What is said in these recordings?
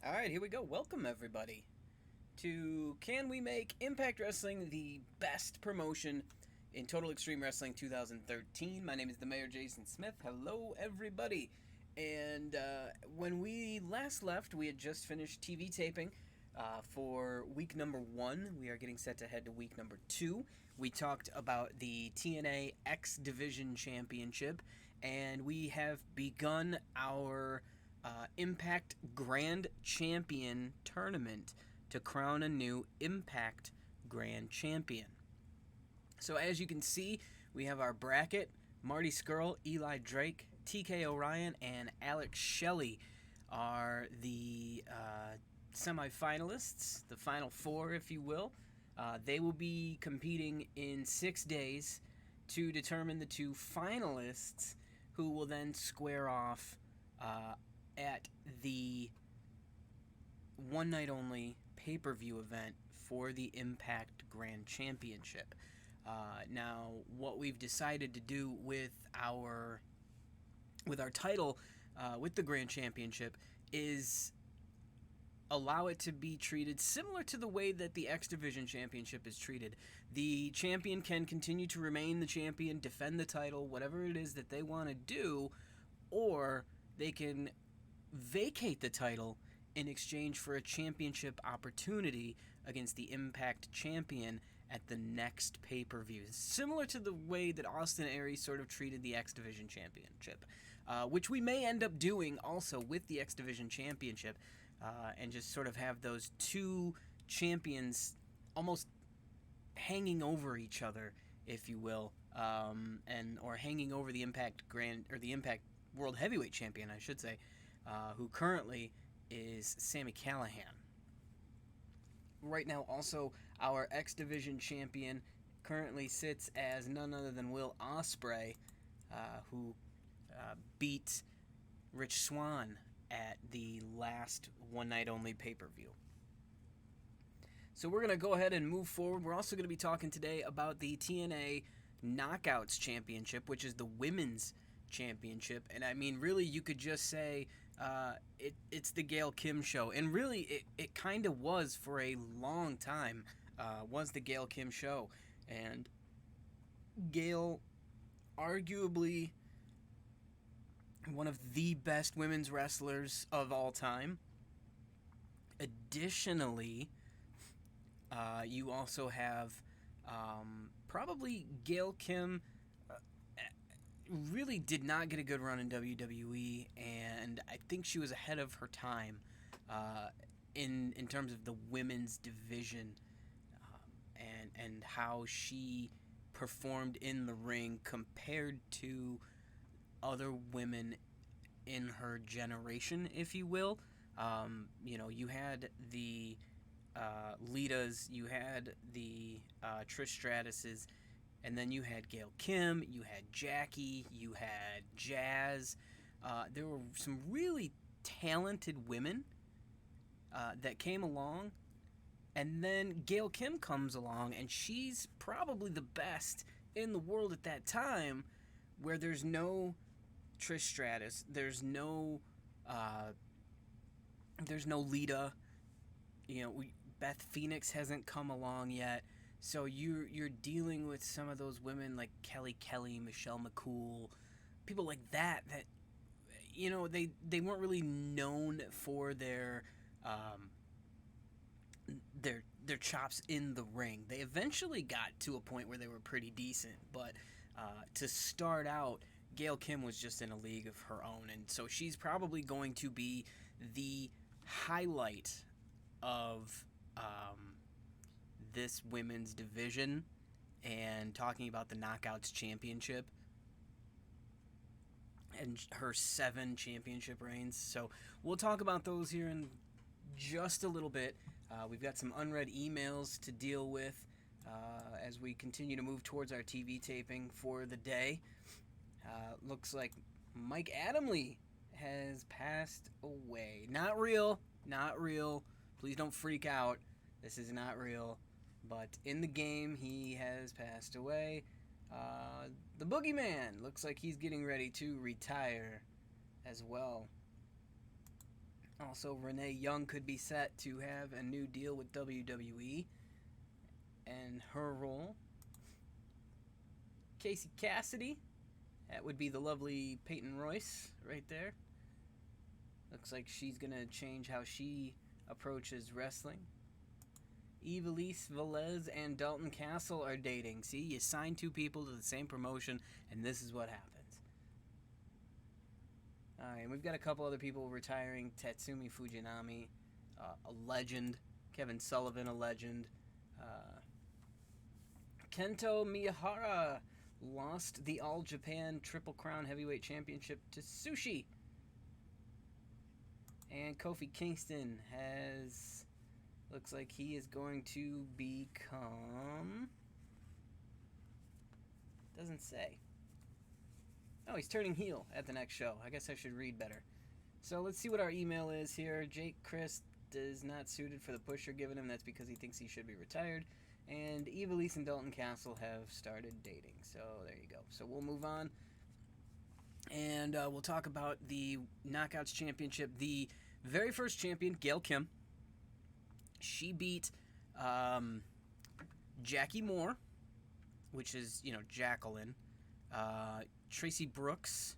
Alright, here we go. Welcome, everybody, to Can We Make Impact Wrestling the best promotion in Total Extreme Wrestling 2013? My name is the Mayor Jason Smith. Hello, everybody. And when we last left, we had just finished TV taping for week number 1. We are getting set to head to week number 2. We talked about the TNA X Division Championship, and we have begun our Impact Grand Champion tournament to crown a new Impact Grand Champion. So as you can see, we have our bracket. Marty Scurll, Eli Drake, TK O'Ryan, and Alex Shelley are the semifinalists, the final four, if you will. They will be competing in 6 days to determine the two finalists, who will then square off at the one night only pay-per-view event for the Impact Grand Championship. Now, what we've decided to do with our title, with the Grand Championship, is allow it to be treated similar to the way that the X Division Championship is treated. The champion can continue to remain the champion, defend the title, whatever it is that they want to do, or they can vacate the title in exchange for a championship opportunity against the Impact Champion at the next pay-per-view. Similar to the way that Austin Aries sort of treated the X Division Championship, which we may end up doing also with the X Division Championship, and just sort of have those two champions almost hanging over each other, if you will, or hanging over the Impact World Heavyweight Champion, I should say, who currently is Sami Callihan. Right now, also, our X Division Champion currently sits as none other than Will Ospreay, who beat Rich Swann at the last one-night-only pay-per-view. So we're going to go ahead and move forward. We're also going to be talking today about the TNA Knockouts Championship, which is the women's championship. And I mean, really, you could just say it's the Gail Kim show. And really, it kind of was for a long time, was the Gail Kim show. And Gail, arguably one of the best women's wrestlers of all time. Additionally, you also have probably Gail Kim really did not get a good run in WWE, and I think she was ahead of her time in terms of the women's division, and how she performed in the ring compared to other women in her generation, if you will. You had the Litas, you had the Trish Stratuses, and then you had Gail Kim, you had Jackie, you had Jazz. There were some really talented women that came along, and then Gail Kim comes along, and she's probably the best in the world at that time, where there's no Trish Stratus, there's no Lita, Beth Phoenix hasn't come along yet, so you're dealing with some of those women like Kelly, Michelle McCool, people like that they weren't really known for their chops in the ring. They eventually got to a point where they were pretty decent, but to start out, Gail Kim was just in a league of her own, and so she's probably going to be the highlight of this women's division, and talking about the Knockouts Championship and her 7 championship reigns. So we'll talk about those here in just a little bit. We've got some unread emails to deal with as we continue to move towards our TV taping for the day. Looks like Mike Adamle has passed away. Not real. Please don't freak out. This is not real. But in the game, he has passed away. The Boogeyman looks like he's getting ready to retire as well. Also, Renee Young could be set to have a new deal with WWE and her role. Casey Cassidy, that would be the lovely Peyton Royce right there. Looks like she's going to change how she approaches wrestling. Ivelisse Velez and Dalton Castle are dating. See, you sign two people to the same promotion, and this is what happens. Alright, and we've got a couple other people retiring. Tatsumi Fujinami, a legend. Kevin Sullivan, a legend. Kento Miyahara lost the All Japan Triple Crown Heavyweight Championship to Sushi. And Kofi Kingston has... looks like he is going to become... doesn't say. Oh, he's turning heel at the next show. I guess I should read better. So let's see what our email is here. Jake Christ is not suited for the push you're giving him. That's because he thinks he should be retired. And Ivelisse and Dalton Castle have started dating. So there you go. So we'll move on. And we'll talk about the Knockouts Championship. The very first champion, Gail Kim. She beat Jackie Moore, which is, Jacqueline. Tracy Brooks.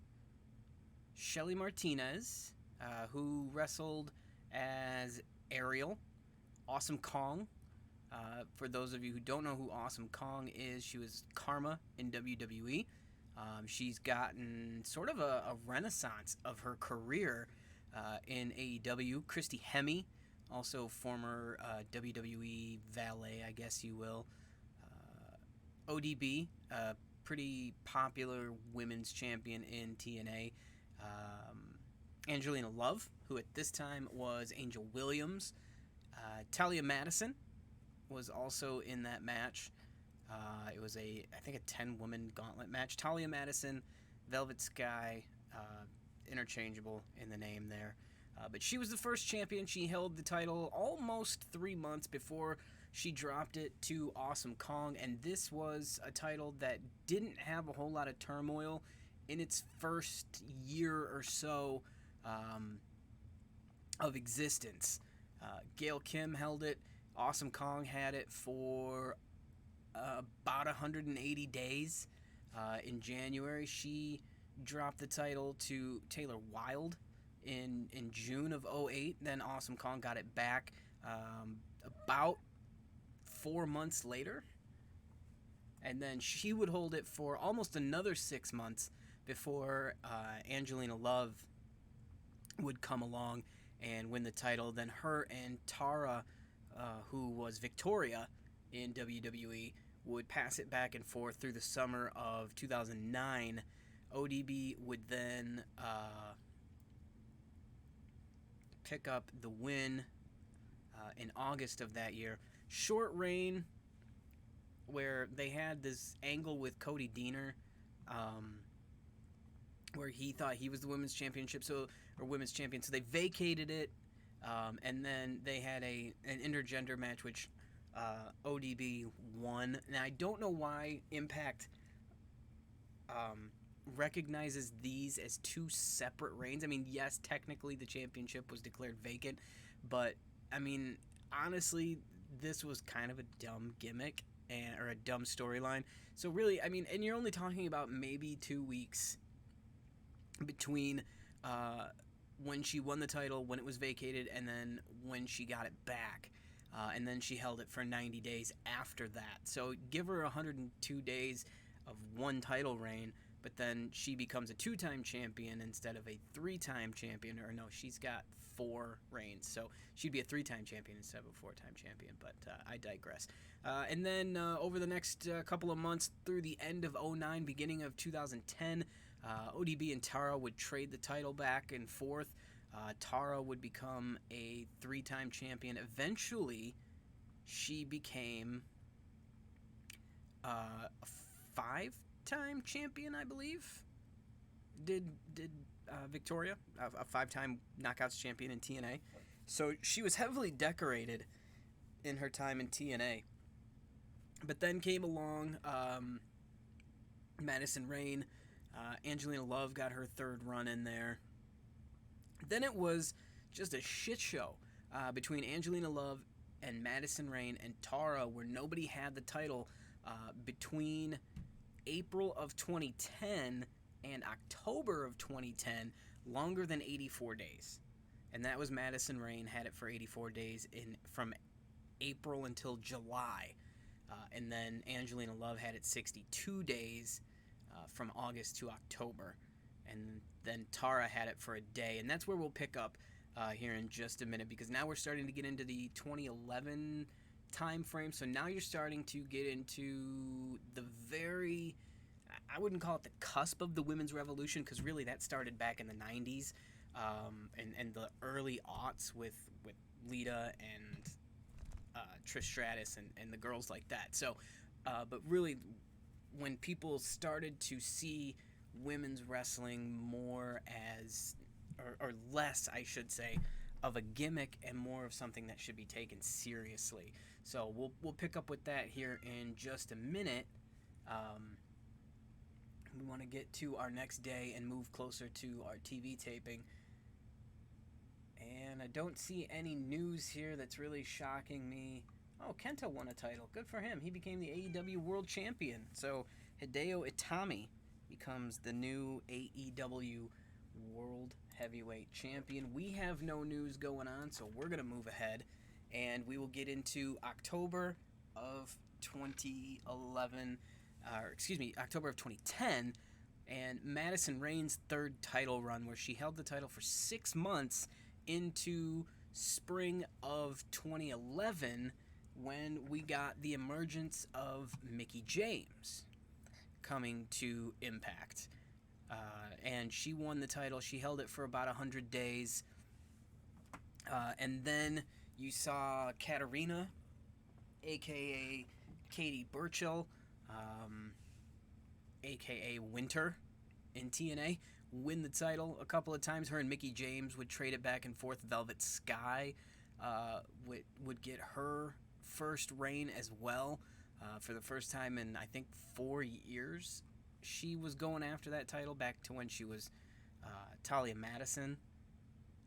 Shelly Martinez, who wrestled as Ariel. Awesome Kong. For those of you who don't know who Awesome Kong is, she was Karma in WWE. She's gotten sort of a renaissance of her career in AEW. Christy Hemme, also former WWE valet, I guess you will. ODB, pretty popular women's champion in TNA. Angelina Love, who at this time was Angel Williams. Talia Madison was also in that match. It was I think a 10-woman gauntlet match. Talia Madison, Velvet Sky, interchangeable in the name there. But she was the first champion. She held the title almost 3 months before she dropped it to Awesome Kong, and this was a title that didn't have a whole lot of turmoil in its first year or so of existence. Gail Kim held it. Awesome Kong had it for about 180 days. In January, she dropped the title to Taylor Wilde in June of 2008. Then Awesome Kong got it back about 4 months later. And then she would hold it for almost another 6 months before Angelina Love would come along and win the title. Then her and Tara, who was Victoria in WWE, would pass it back and forth through the summer of 2009. ODB would then pick up the win in August of that year. Short reign where they had this angle with Cody Deaner, where he thought he was the women's championship, women's champion. So they vacated it, and then they had an intergender match, which ODB won. Now I don't know why Impact recognizes these as two separate reigns. I mean, yes, technically the championship was declared vacant, but I mean, honestly, this was kind of a dumb gimmick or a dumb storyline. So really, I mean, and you're only talking about maybe 2 weeks between when she won the title, when it was vacated, and then when she got it back. And then she held it for 90 days after that. So give her 102 days of one title reign, but then she becomes a 2-time champion instead of a 3-time champion. Or no, she's got 4 reigns. So she'd be a 3-time champion instead of a 4-time champion, but I digress. And then over the next couple of months through the end of 2009, beginning of 2010, ODB and Tara would trade the title back and forth. Tara would become a 3-time champion. Eventually, she became a 5-time champion, I believe. Did Victoria, a 5-time Knockouts champion in TNA. So she was heavily decorated in her time in TNA. But then came along Madison Rayne. Angelina Love got her 3rd run in there. Then it was just a shit show between Angelina Love and Madison Rayne and Tara, where nobody had the title between April of 2010 and October of 2010, longer than 84 days. And that was Madison Rayne had it for 84 days from April until July. And then Angelina Love had it 62 days from August to October. And then Tara had it for a day. And that's where we'll pick up here in just a minute, because now we're starting to get into the 2011 time frame. So now you're starting to get into the very, I wouldn't call it the cusp of the women's revolution, because really that started back in the 90s and the early aughts with Lita and Trish Stratus and the girls like that. So, but really, when people started to see women's wrestling more as, or less, I should say, of a gimmick and more of something that should be taken seriously. So we'll pick up with that here in just a minute. We want to get to our next day and move closer to our TV taping. And I don't see any news here that's really shocking me. Oh, Kenta won a title. Good for him. He became the AEW World Champion. So Hideo Itami becomes the new AEW World Heavyweight Champion. We have no news going on, so we're going to move ahead. And we will get into October of 2011, October of 2010, and Madison Rayne's third title run, where she held the title for 6 months into spring of 2011, when we got the emergence of Mickie James coming to Impact. And she won the title. She held it for about 100 days. And then you saw Katarina, a.k.a. Katie Burchill, a.k.a. Winter in TNA, win the title a couple of times. Her and Mickie James would trade it back and forth. Velvet Sky would get her first reign as well for the first time in, I think, 4 years. She was going after that title back to when she was Talia Madison,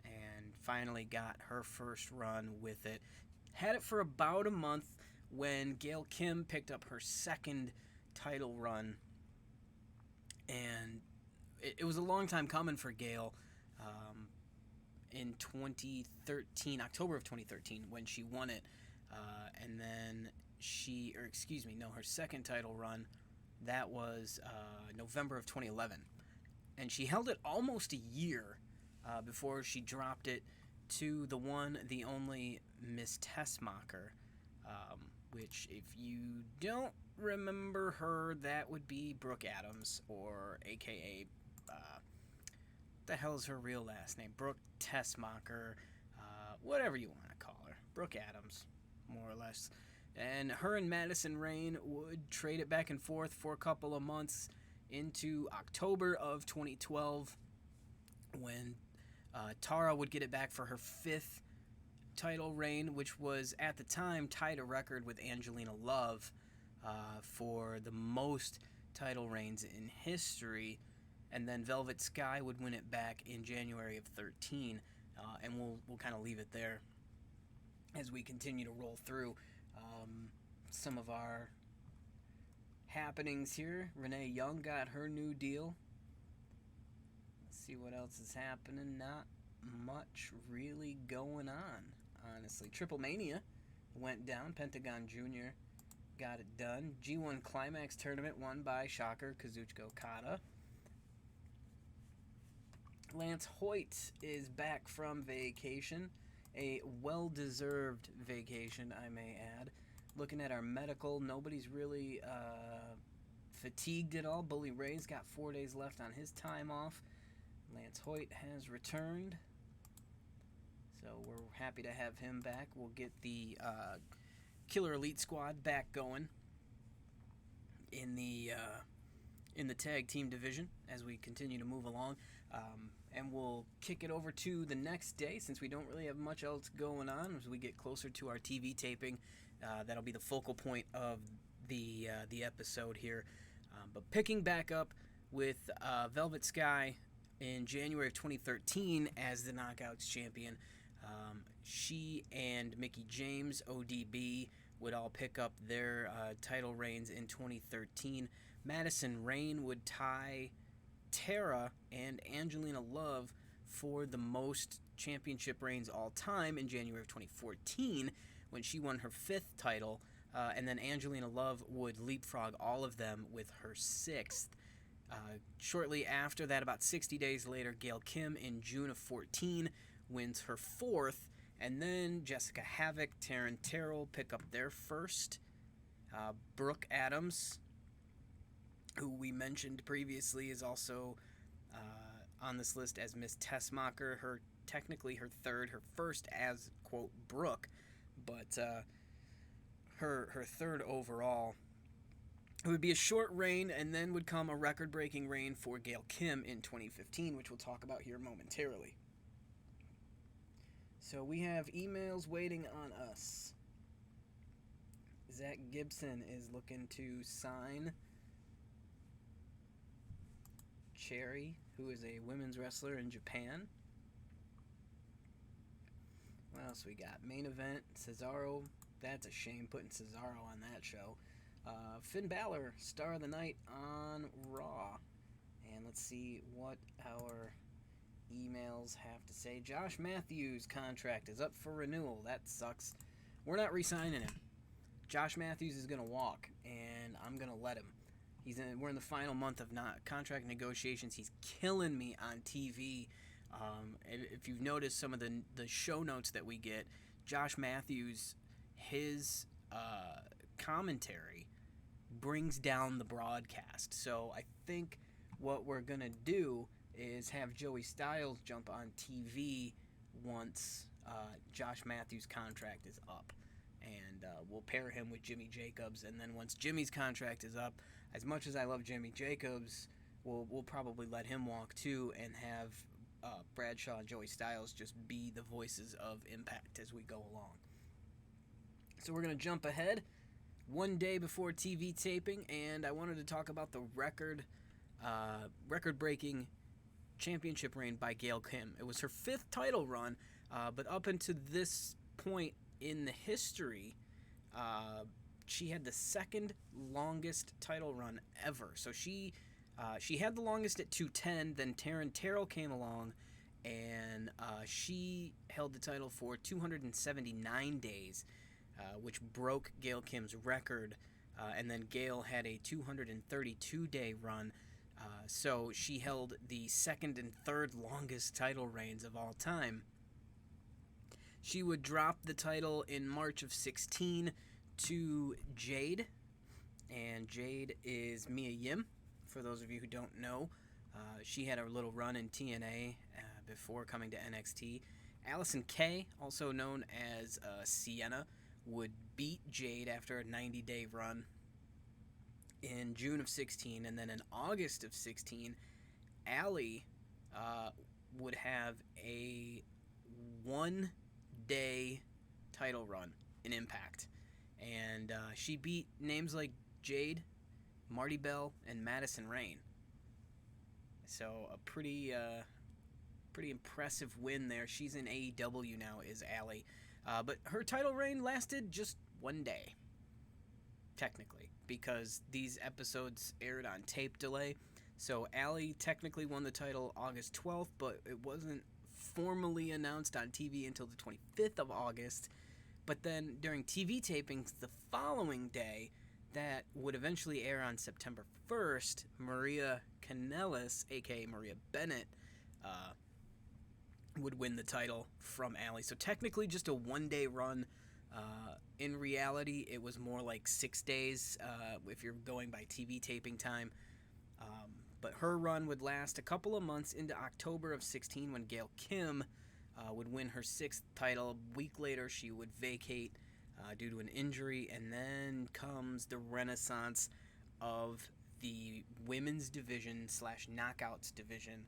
and finally got her first run with it. Had it for about a month when Gail Kim picked up her second title run, and it was a long time coming for Gail. In 2013, October of 2013, when she won it, and then her second title run, that was November of 2011, and she held it almost a year before she dropped it to the one, the only Miss Tessmacher, which, if you don't remember her, that would be Brooke Adams, or a.k.a. What the hell is her real last name? Brooke Tessmacher, whatever you want to call her. Brooke Adams, more or less. And her and Madison Rayne would trade it back and forth for a couple of months into October of 2012, when Tara would get it back for her fifth title reign, which was at the time tied a record with Angelina Love for the most title reigns in history. And then Velvet Sky would win it back in January of 13, and we'll kind of leave it there as we continue to roll through some of our happenings here. Renee Young got her new deal. Let's see what else is happening. Not much really going on, honestly. Triple Mania went down. Pentagon Jr. got it done. G1 Climax Tournament won by, shocker, Kazuchika Okada. Lance Hoyt is back from vacation. A well-deserved vacation, I may add. Looking at our medical, nobody's really fatigued at all. Bully Ray's got 4 days left on his time off. Lance Hoyt has returned, so we're happy to have him back. We'll get the Killer Elite Squad back going in the tag team division as we continue to move along. And we'll kick it over to the next day, since we don't really have much else going on. As we get closer to our TV taping, that'll be the focal point of the episode here. But picking back up with Velvet Sky in January of 2013 as the Knockouts champion. She and Mickie James, ODB, would all pick up their title reigns in 2013. Madison Rayne would tie Tara and Angelina Love for the most championship reigns all time in January of 2014 when she won her 5th title, and then Angelina Love would leapfrog all of them with her 6th. Shortly after that, about 60 days later, Gail Kim in June of 14 wins her 4th, and then Jessica Havoc, Taryn Terrell pick up their 1st. Brooke Adams, who we mentioned previously, is also on this list as Miss Tessmacher. Technically her 3rd, her 1st as, quote, Brooke, but her 3rd overall. It would be a short reign, and then would come a record-breaking reign for Gail Kim in 2015, which we'll talk about here momentarily. So we have emails waiting on us. Zach Gibson is looking to sign Cherry, who is a women's wrestler in Japan. What else we got? Main event, Cesaro. That's a shame putting Cesaro on that show. Finn Balor, Star of the Night on Raw. And let's see what our emails have to say. Josh Matthews' contract is up for renewal. That sucks. We're not re-signing him. Josh Matthews is going to walk, and I'm going to let him. We're in the final month of contract negotiations. He's killing me on TV. If you've noticed some of the show notes that we get, Josh Matthews, his commentary brings down the broadcast. So I think what we're going to do is have Joey Styles jump on TV once Josh Matthews' contract is up. And we'll pair him with Jimmy Jacobs. And then once Jimmy's contract is up, as much as I love Jimmy Jacobs, we'll probably let him walk too and have Bradshaw and Joey Styles just be the voices of Impact as we go along. So we're going to jump ahead one day before TV taping, and I wanted to talk about the record-breaking championship reign by Gail Kim. It was her 5th title run, but up until this point in the history, she had the 2nd longest title run ever. So she had the longest at 210. Then Taryn Terrell came along, and she held the title for 279 days, which broke Gail Kim's record. And then Gail had a 232-day run. So she held the 2nd and 3rd longest title reigns of all time. She would drop the title in March of 16 to Jade, and Jade is Mia Yim, for those of you who don't know. She had a little run in TNA before coming to NXT. Allison Kay, also known as Sienna, would beat Jade after a 90-day run in June of 16, and then in August of 16, Allie would have a 1-day title run in Impact. And she beat names like Jade, Marty Bell, and Madison Rayne. So a pretty impressive win there. She's in AEW now, is Allie. But her title reign lasted just 1 day, technically, because these episodes aired on tape delay. So Allie technically won the title August 12th, but it wasn't formally announced on TV until the 25th of August. But then during TV tapings the following day, that would eventually air on September 1st, Maria Kanellis, aka Maria Bennett, would win the title from Allie. So technically just a 1-day run. In reality, it was more like 6 days if you're going by TV taping time. But her run would last a couple of months into October of 16 when Gail Kim would win her 6th title. A week later, she would vacate due to an injury, and then comes the renaissance of the women's division / knockouts division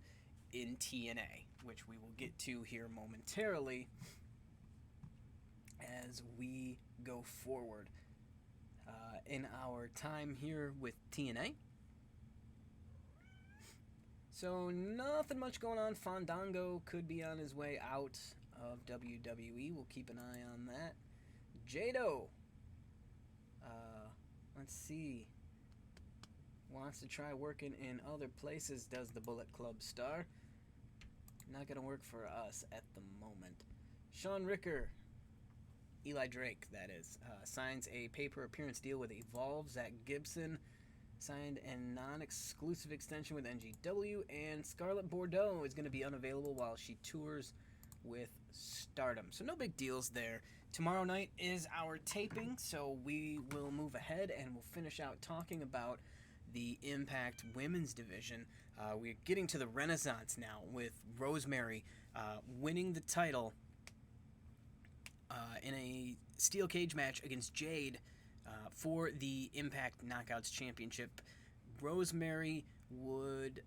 in TNA, which we will get to here momentarily as we go forward in our time here with TNA. So nothing much going on. Fandango could be on his way out of WWE. We'll keep an eye on that. Jado, let's see, wants to try working in other places, does the Bullet Club star. Not going to work for us at the moment. Sean Ricker, Eli Drake, that is, signs a paper appearance deal with Evolve. Zach Gibson signed a non-exclusive extension with NGW, and Scarlett Bordeaux is going to be unavailable while she tours with Stardom. So no big deals there. Tomorrow night is our taping, so we will move ahead and we'll finish out talking about the Impact Women's Division. We're getting to the Renaissance now with Rosemary winning the title in a steel cage match against Jade for the Impact Knockouts Championship. Rosemary would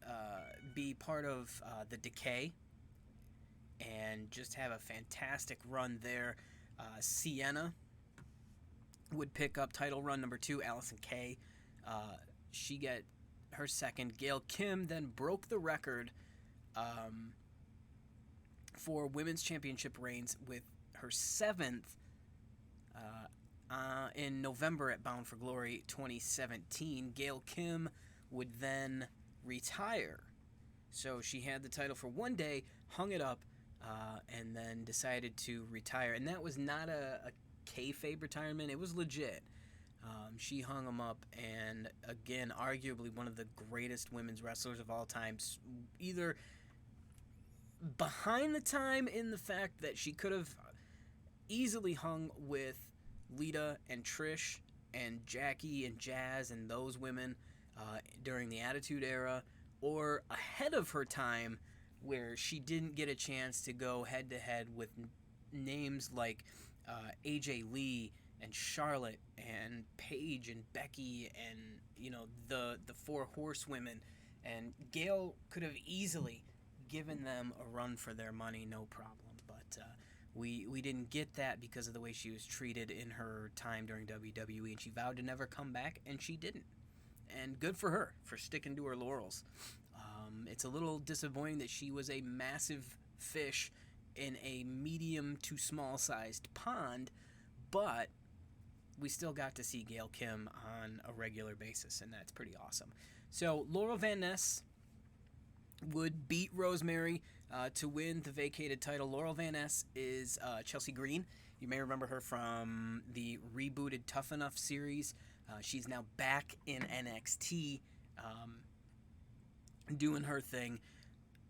be part of the Decay and just have a fantastic run there. Sienna would pick up title run number 2. Allison Kay, she got her second. Gail Kim then broke the record for women's championship reigns with her 7th in November at Bound for Glory 2017. Gail Kim would then retire. So she had the title for one day, hung it up, and then decided to retire. And that was not a kayfabe retirement. It was legit. She hung them up, and again, arguably one of the greatest women's wrestlers of all time. Either behind the time in the fact that she could have easily hung with Lita and Trish and Jackie and Jazz and those women during the Attitude Era, or ahead of her time where she didn't get a chance to go head-to-head with names like AJ Lee and Charlotte and Paige and Becky and, you know, the Four Horsewomen. And Gail could have easily given them a run for their money, no problem. But we didn't get that because of the way she was treated in her time during WWE, and she vowed to never come back, and she didn't. And good for her for sticking to her laurels. It's a little disappointing that she was a massive fish in a medium to small sized pond, but we still got to see Gail Kim on a regular basis, and that's pretty awesome. So Laurel Van Ness would beat Rosemary to win the vacated title. Laurel Van Ness is Chelsea Green. You may remember her from the rebooted Tough Enough series. She's now back in NXT doing her thing.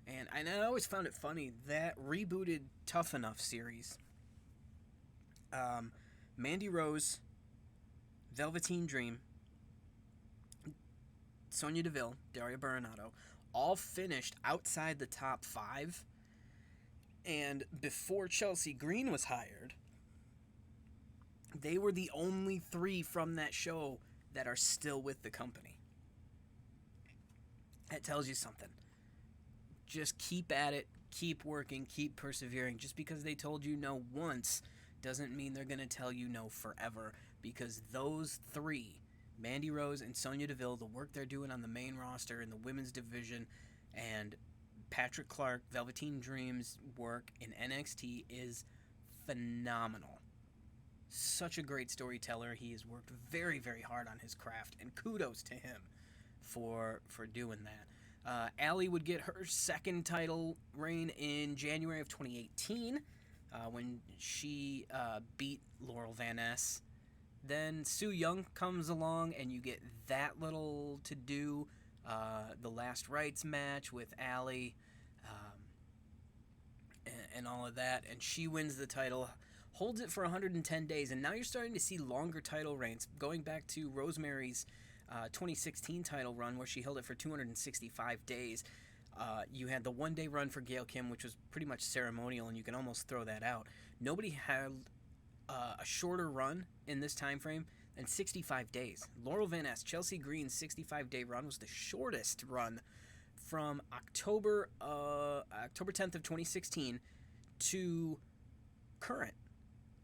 And I always found it funny, that rebooted Tough Enough series, Mandy Rose, Velveteen Dream, Sonya Deville, Daria Baronato, all finished outside the top 5. And before Chelsea Green was hired, they were the only 3 from that show that are still with the company. That tells you something. Just keep at it, keep working, keep persevering. Just because they told you no once doesn't mean they're going to tell you no forever, because those 3, Mandy Rose and Sonya Deville, the work they're doing on the main roster in the women's division, and Patrick Clark, Velveteen Dream's work in NXT is phenomenal. Such a great storyteller. He has worked very, very hard on his craft, and kudos to him for doing that. Allie would get her second title reign in January of 2018 when she beat Laurel Van Ness. Then Sue Young comes along, and you get that little to do, the Last Rites match with Allie, and all of that, and she wins the title, holds it for 110 days, and now you're starting to see longer title reigns, going back to Rosemary's 2016 title run, where she held it for 265 days. You had the one-day run for Gail Kim, which was pretty much ceremonial, and you can almost throw that out. Nobody had a shorter run in this time frame than 65 days. Laurel Van Ness, Chelsea Green's 65-day run was the shortest run from October 10th of 2016 to current,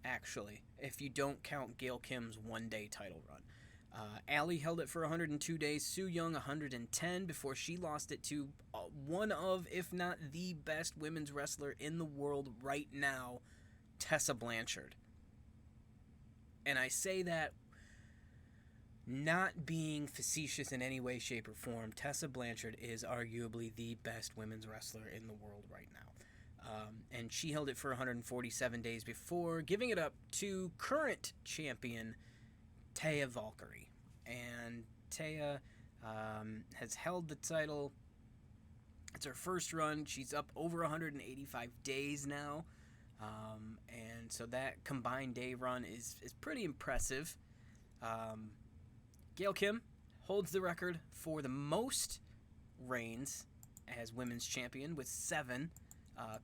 actually, if you don't count Gail Kim's one-day title run. Allie held it for 102 days. Su Yung 110 before she lost it to one of, if not the best women's wrestler in the world right now, Tessa Blanchard. And I say that not being facetious in any way, shape, or form. Tessa Blanchard is arguably the best women's wrestler in the world right now. And she held it for 147 days before giving it up to current champion Taya Valkyrie. And Taya has held the title. It's her first run. She's up over 185 days now. And so that combined day run is pretty impressive. Gail Kim holds the record for the most reigns as women's champion with 7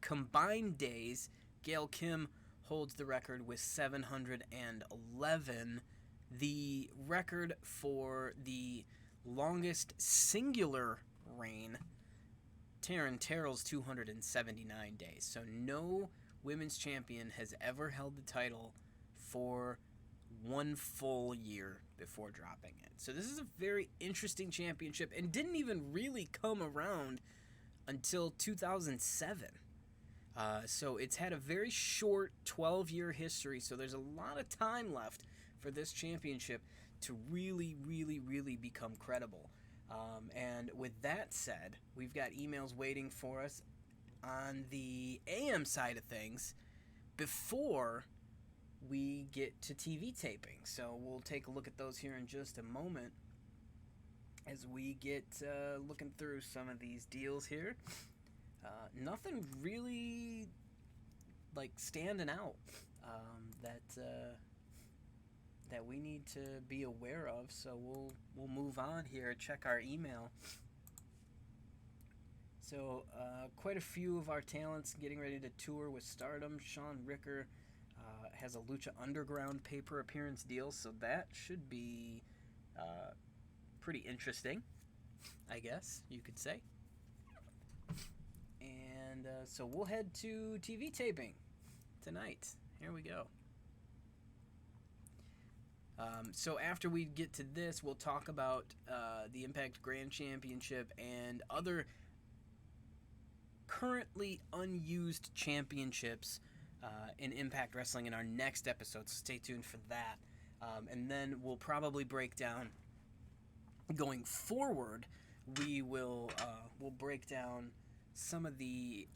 combined days. Gail Kim holds the record with 711. The record for the longest singular reign, Taryn Terrell's 279 days. So no women's champion has ever held the title for one full year before dropping it. So this is a very interesting championship and didn't even really come around until 2007. So it's had a very short 12-year history, so there's a lot of time left for this championship to really, really, really become credible. And with that said, we've got emails waiting for us on the AM side of things before we get to TV taping. So we'll take a look at those here in just a moment as we get looking through some of these deals here. Nothing really like standing out that we need to be aware of. So we'll move on here. Check our email. So quite a few of our talents getting ready to tour with Stardom. Sean Ricker has a Lucha Underground paper appearance deal, so that should be pretty interesting, I guess you could say. And so we'll head to TV taping tonight. Here we go. So after we get to this, we'll talk about the Impact Grand Championship and other currently unused championships in Impact Wrestling in our next episode, so stay tuned for that. And then we'll probably break down, going forward, we'll break down some of the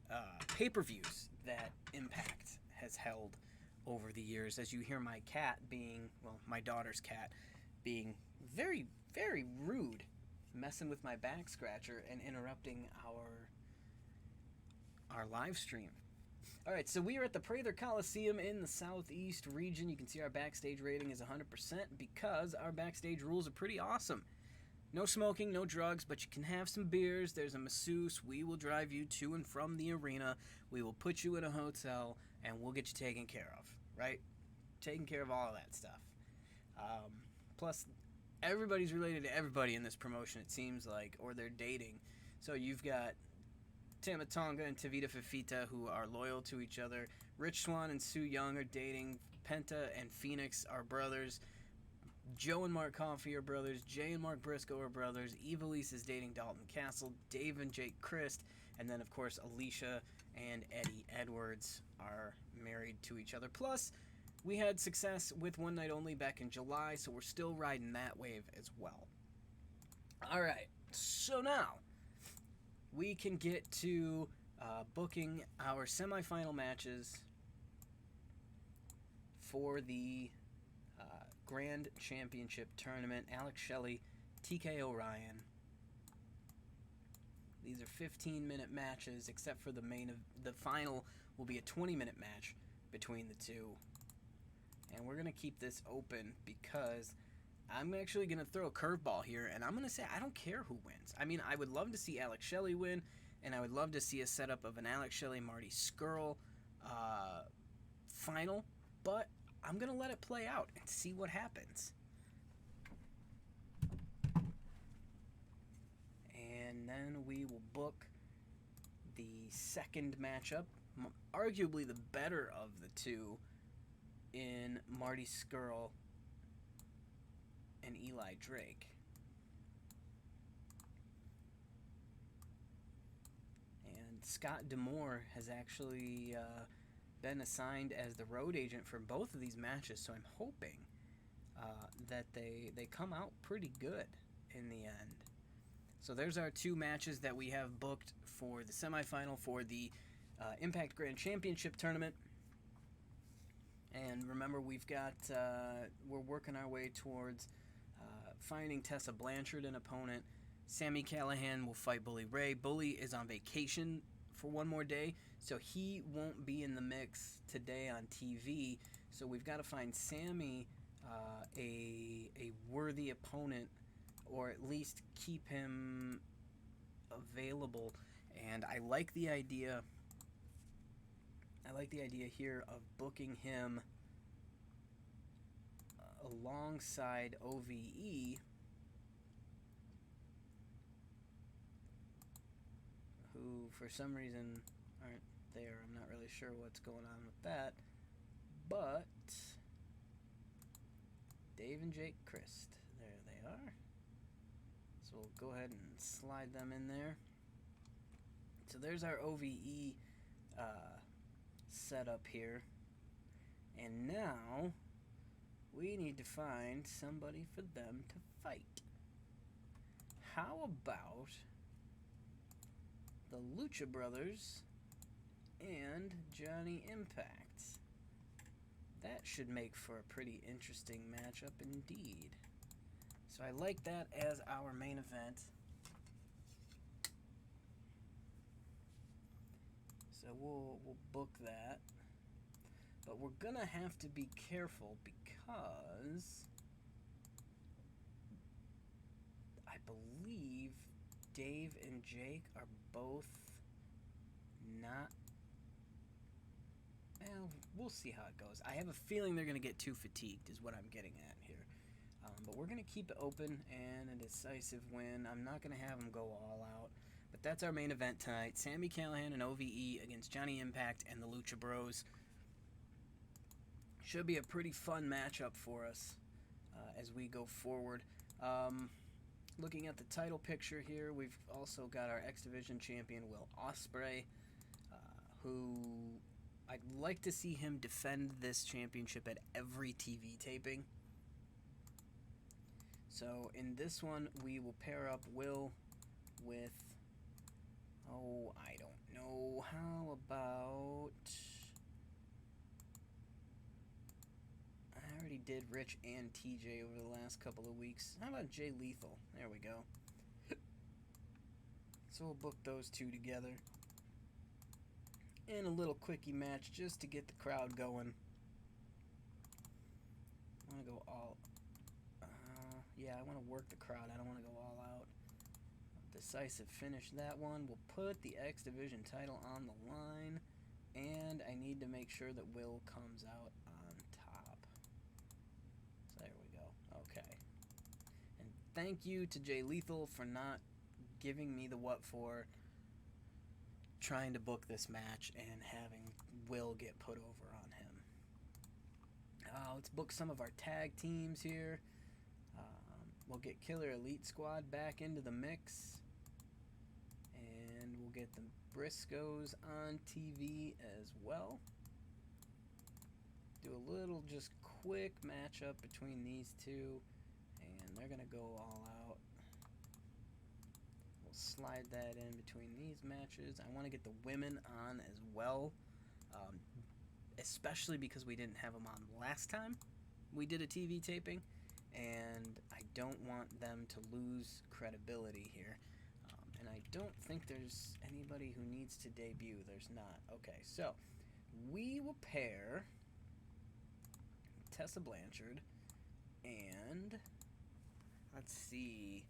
pay-per-views that Impact has held over the years. As you hear my cat being, well, my daughter's cat, being very, very rude, messing with my back scratcher and interrupting our live stream. All right, so we are at the Prather Coliseum in the Southeast region. You can see our backstage rating is 100% because our backstage rules are pretty awesome. No smoking, no drugs, but you can have some beers. There's a masseuse. We will drive you to and from the arena. We will put you in a hotel, and we'll get you taken care of, right? Taking care of all of that stuff. Plus, everybody's related to everybody in this promotion, it seems like, or they're dating. So you've got Tama Tonga and Tavita Fifita, who are loyal to each other. Rich Swann and Su Yung are dating. Penta and Phoenix are brothers. Joe and Mark Coffey are brothers. Jay and Mark Briscoe are brothers. Evilise is dating Dalton Castle. Dave and Jake Christ. And then, of course, Alicia and Eddie Edwards are married to each other. Plus, we had success with One Night Only back in July, so we're still riding that wave as well. All right, so now we can get to booking our semifinal matches for the Grand Championship Tournament. Alex Shelley, TK O'Ryan. These are 15-minute matches, except for the final will be a 20-minute match between the two. And we're going to keep this open because I'm actually going to throw a curveball here, and I'm going to say I don't care who wins. I mean, I would love to see Alex Shelley win, and I would love to see a setup of an Alex Shelley-Marty Scurll final, but I'm going to let it play out and see what happens. And then we will book the second matchup, arguably the better of the two, in Marty Scurll and Eli Drake. And Scott D'Amore has actually been assigned as the road agent for both of these matches, so I'm hoping that they come out pretty good in the end. So there's our two matches that we have booked for the semifinal for the Impact Grand Championship tournament. And remember, we've got we're working our way towards finding Tessa Blanchard an opponent. Sami Callihan will fight Bully Ray. Bully is on vacation for one more day, so he won't be in the mix today on TV. So we've got to find Sami a worthy opponent, or at least keep him available. And I like the idea. I like the idea here of booking him alongside OVE, who for some reason aren't there. I'm not really sure what's going on with that. But Dave and Jake Christ, there they are. So we'll go ahead and slide them in there. So there's our OVE setup here. And now we need to find somebody for them to fight. How about the Lucha Brothers and Johnny Impact? That should make for a pretty interesting matchup indeed. So I like that as our main event. So we'll book that. But we're going to have to be careful because I believe Dave and Jake are both not... Well, we'll see how it goes. I have a feeling they're going to get too fatigued is what I'm getting at here. But we're going to keep it open and a decisive win. I'm not going to have them go all out. But that's our main event tonight. Sami Callihan and OVE against Johnny Impact and the Lucha Bros. Should be a pretty fun matchup for us as we go forward. Looking at the title picture here, we've also got our X Division champion, Will Ospreay, who I'd like to see him defend this championship at every TV taping. So in this one, we will pair up Will with, oh, I don't know, how about... I already did Rich and TJ over the last couple of weeks. How about Jay Lethal? There we go. So we'll book those two together. And a little quickie match just to get the crowd going. I want to go all... yeah, I want to work the crowd. I don't want to go all out. Decisive finish that one. We'll put the X Division title on the line. And I need to make sure that Will comes out on top. So there we go. Okay. And thank you to Jay Lethal for not giving me the what for trying to book this match and having Will get put over on him. Let's book some of our tag teams here. We'll get Killer Elite Squad back into the mix. And we'll get the Briscoes on TV as well. Do a little just quick matchup between these two. And they're going to go all out. We'll slide that in between these matches. I want to get the women on as well. Especially because we didn't have them on last time we did a TV taping. And I don't want them to lose credibility here. And I don't think there's anybody who needs to debut. There's not. Okay, so we will pair Tessa Blanchard and let's see.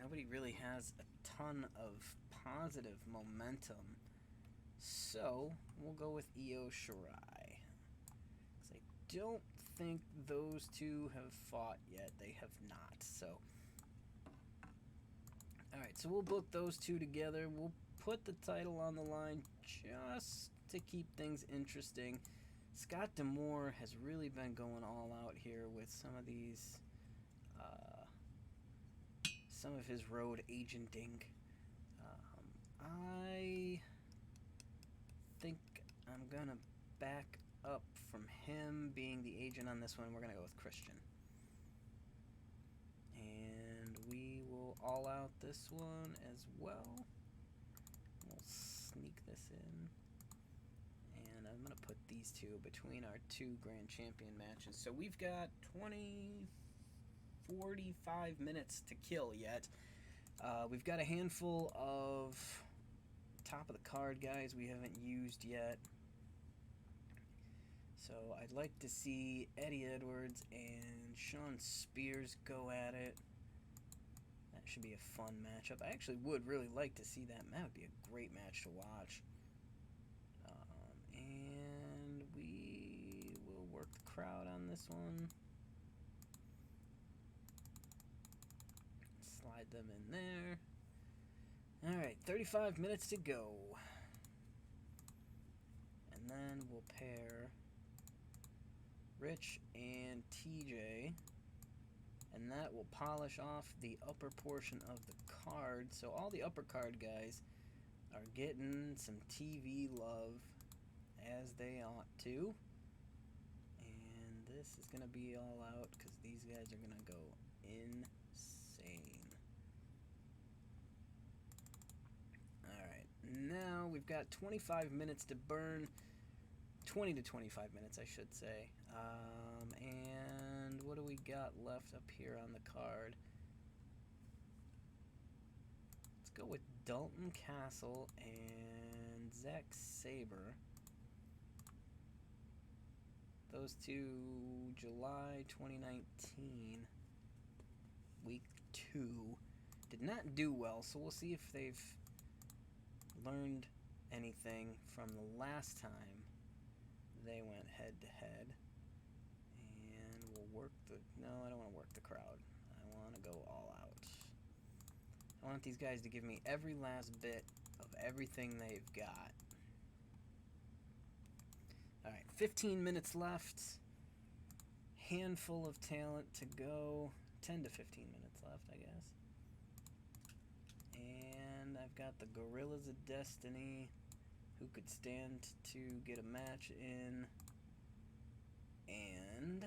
Nobody really has a ton of positive momentum. So we'll go with Io Shirai. I don't think those two have fought yet. They have not. So, alright, so we'll book those two together. We'll put the title on the line just to keep things interesting. Scott D'Amore has really been going all out here with some of these some of his road agenting. I think I'm going to back up from him being the agent on this one. We're going to go with Christian. And we will all out this one as well. We'll sneak this in. And I'm going to put these two between our two Grand Champion matches. So we've got 45 minutes to kill yet. We've got a handful of top of the card guys we haven't used yet. So I'd like to see Eddie Edwards and Sean Spears go at it. That should be a fun matchup. I actually would really like to see that. That would be a great match to watch. And we will work the crowd on this one. Slide them in there. Alright, 35 minutes to go. And then we'll pair Rich and TJ. And that will polish off the upper portion of the card. So all the upper card guys are getting some TV love, as they ought to. And this is going to be all out because these guys are going to go insane. Alright, now we've got 25 minutes to burn. 20 to 25 minutes, I should say. And what do we got left up here on the card? Let's go with Dalton Castle and Zack Sabre. Those two, July 2019, week 2, did not do well, so we'll see if they've learned anything from the last time they went head-to-head. And we'll work the... No, I don't want to work the crowd. I want to go all out. I want these guys to give me every last bit of everything they've got. Alright, 15 minutes left. Handful of talent to go. 10 to 15 minutes left, I guess. And I've got the Gorillas of Destiny, who could stand to get a match in. And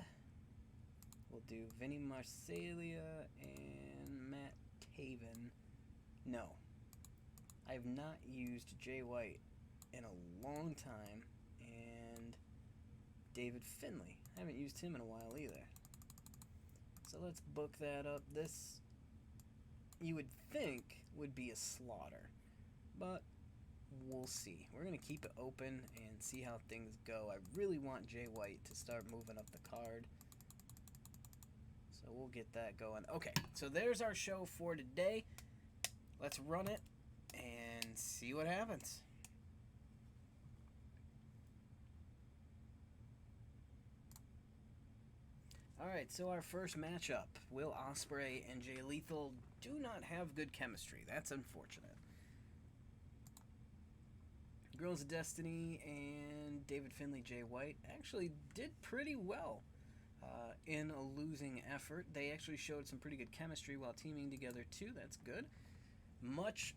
we'll do Vinny Marsalia and Matt Taven. No, I have not used Jay White in a long time. And David Finley, I haven't used him in a while either. So let's book that up. This, you would think, would be a slaughter, but we'll see. We're going to keep it open and see how things go. I really want Jay White to start moving up the card, so we'll get that going. Okay, so there's our show for today. Let's run it and see what happens. Alright, so our first matchup, Will Ospreay and Jay Lethal do not have good chemistry. That's unfortunate. Girls of Destiny and David Finley, Jay White actually did pretty well in a losing effort. They actually showed some pretty good chemistry while teaming together too. That's good. Much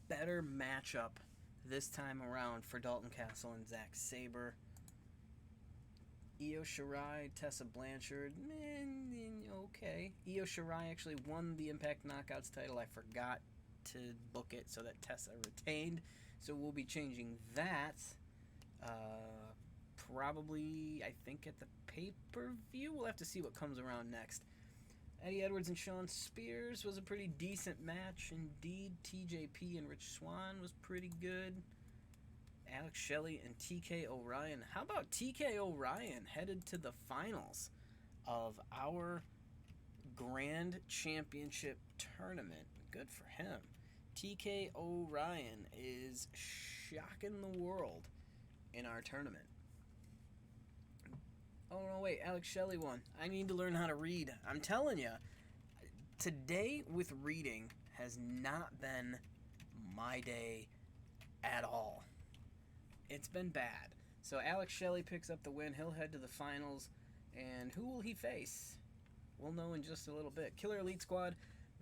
better matchup this time around for Dalton Castle and Zack Sabre. Io Shirai, Tessa Blanchard, okay. Io Shirai actually won the Impact Knockouts title. I forgot to book it so that Tessa retained. So we'll be changing that probably, I think, at the pay-per-view. We'll have to see what comes around next. Eddie Edwards and Sean Spears was a pretty decent match. Indeed, TJP and Rich Swann was pretty good. Alex Shelley and TK O'Ryan. How about TK O'Ryan headed to the finals of our Grand Championship tournament? Good for him. TK O'Ryan is shocking the world in our tournament. Oh, no, wait. Alex Shelley won. I need to learn how to read. I'm telling you, today with reading has not been my day at all. It's been bad. So Alex Shelley picks up the win. He'll head to the finals. And who will he face? We'll know in just a little bit. Killer Elite Squad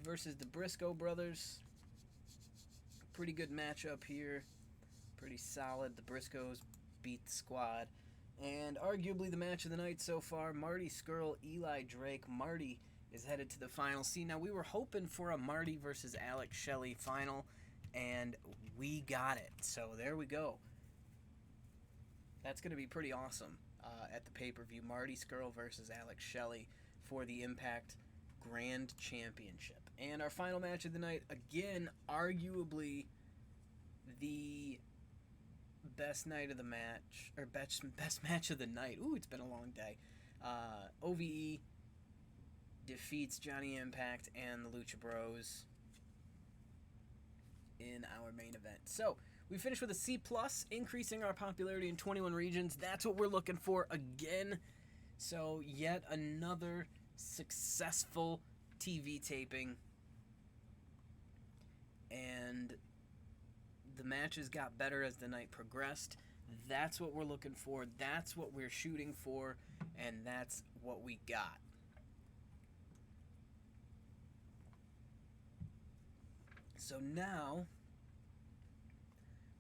versus the Briscoe brothers. Pretty good matchup here. Pretty solid. The Briscoes beat the Squad. And arguably the match of the night so far, Marty Scurll, Eli Drake. Marty is headed to the final. See, now we were hoping for a Marty versus Alex Shelley final, and we got it. So there we go. That's going to be pretty awesome at the pay-per-view. Marty Scurll versus Alex Shelley for the Impact Grand Championship. And our final match of the night, again, arguably the best night of the match, or best match of the night. Ooh, it's been a long day. OVE defeats Johnny Impact and the Lucha Bros in our main event. So we finished with a C+, increasing our popularity in 21 regions. That's what we're looking for again. So yet another successful TV taping. And the matches got better as the night progressed. That's what we're looking for. That's what we're shooting for. And that's what we got. So now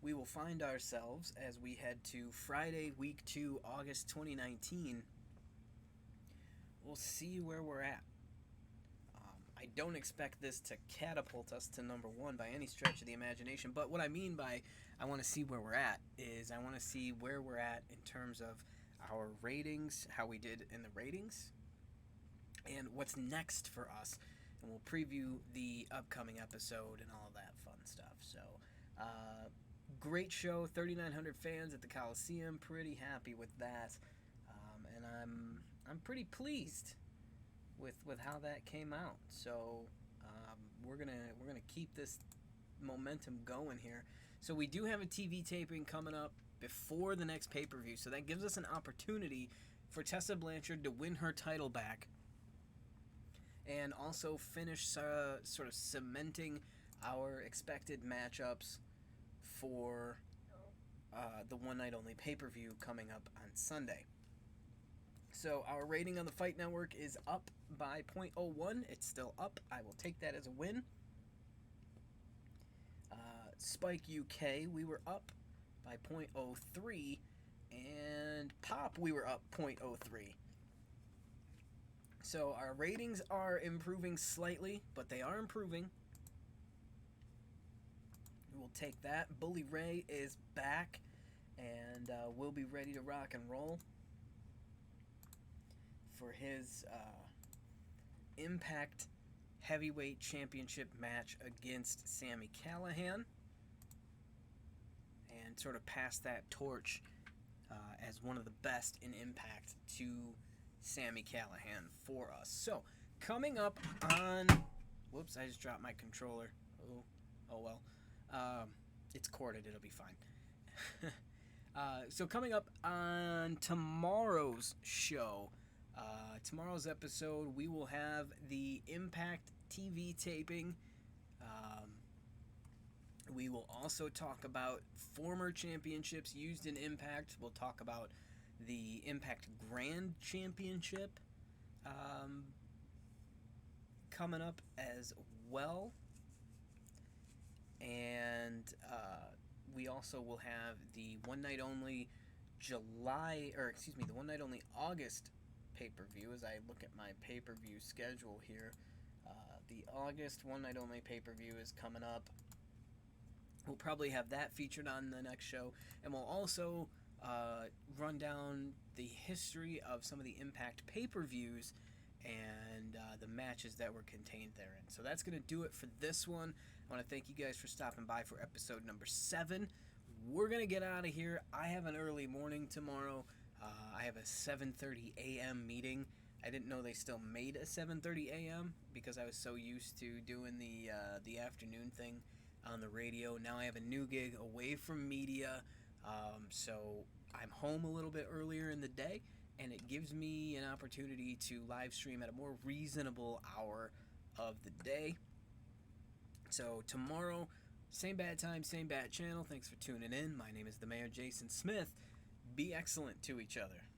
we will find ourselves as we head to Friday, week 2, August 2019. We'll see where we're at. I don't expect this to catapult us to number 1 by any stretch of the imagination, but what I mean by I want to see where we're at is I want to see where we're at in terms of our ratings, how we did in the ratings, and what's next for us. And we'll preview the upcoming episode and all that fun stuff. So, great show, 3,900 fans at the Coliseum. Pretty happy with that, and I'm pretty pleased with how that came out. So we're gonna keep this momentum going here. So we do have a TV taping coming up before the next pay-per-view. So that gives us an opportunity for Tessa Blanchard to win her title back, and also finish sort of cementing our expected matchups for the one night only pay-per-view coming up on Sunday. So our rating on the Fight Network is up by 0.01. It's still up. I will take that as a win. Spike UK, we were up by 0.03. And Pop, we were up 0.03. So our ratings are improving slightly, but they are improving. We'll take that. Bully Ray is back, and we'll be ready to rock and roll for his Impact Heavyweight Championship match against Sami Callihan, and sort of pass that torch as one of the best in Impact to Sami Callihan for us. So, coming up on... Whoops, I just dropped my controller. Oh well. It's corded, it'll be fine. So coming up on tomorrow's show, tomorrow's episode, we will have the Impact TV taping. We will also talk about former championships used in Impact. We'll talk about the Impact Grand Championship coming up as well. And we also will have the one night only the one night only August pay-per-view. As I look at my pay-per-view schedule here, the August one night only pay-per-view is coming up. We'll probably have that featured on the next show, and we'll also run down the history of some of the Impact pay-per-views and the matches that were contained therein. So that's going to do it for this one. I want to thank you guys for stopping by for episode number 7. We're going to get out of here. I have an early morning tomorrow. I have a 7:30 a.m. meeting. I didn't know they still made a 7:30 a.m. because I was so used to doing the afternoon thing on the radio. Now I have a new gig away from media, so I'm home a little bit earlier in the day, and it gives me an opportunity to live stream at a more reasonable hour of the day. So tomorrow, same bad time, same bad channel. Thanks for tuning in. My name is the Mayor Jason Smith. Be excellent to each other.